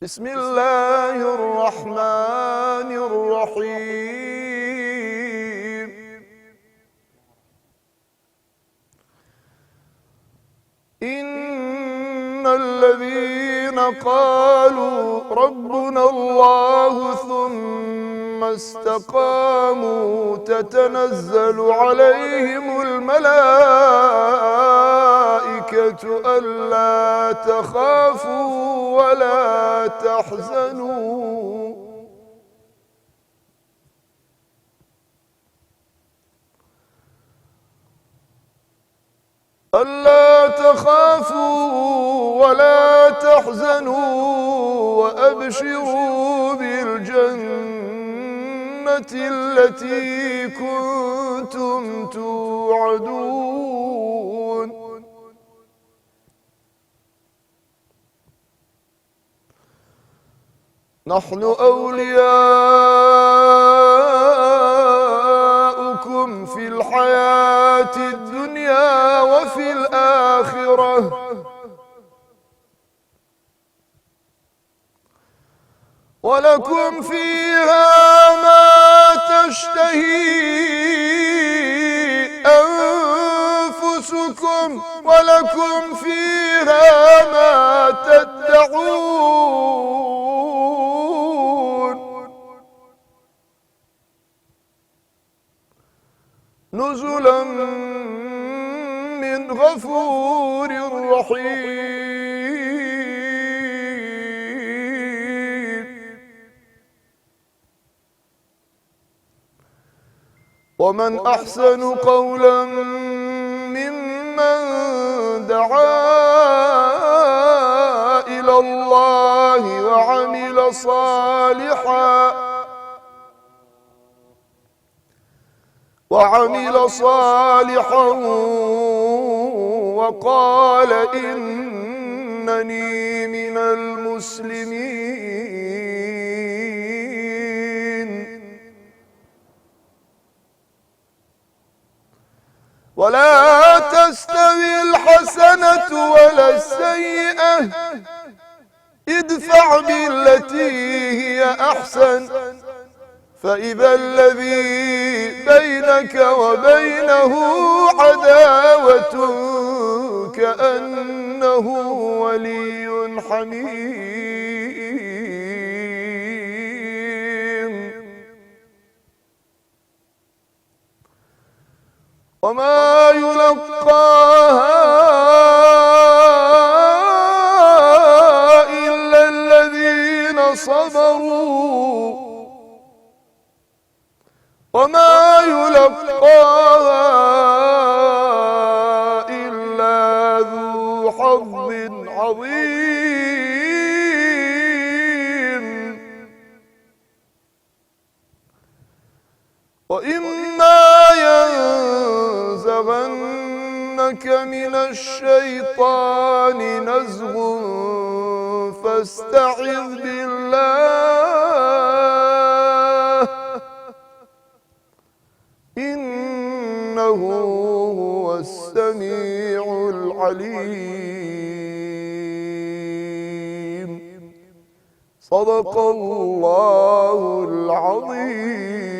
بسم الله الرحمن الرحيم. إن الذين قالوا ربنا الله ثم استقاموا تتنزل عليهم الملائكة ألا تخافوا ولا تحزنوا ولا تحزنوا وأبشروا بالجنة التي كنتم توعدون. نحن أولياؤكم في الحياة الدنيا وفي الآخرة ولكم فيها ما تشتهي أنفسكم ولكم فيها ما تدعون. نزلا من غفور رحيم. ومن أحسن قولا ممن دعا إلى الله وعمل صالحا وقال إنني من المسلمين. ولا تستوي الحسنة ولا السيئة ادفع بالتي هي أحسن فإذا الذي بينك وبينه عداوة كأنه ولي حميم. وما يلقاها إلا الذين صبروا وما يلقاها إلا ذو حظ عظيم. وإما ينزغنك من الشيطان نزغ فاستعذ بالله إنه هو السميع العليم. صدق الله العظيم.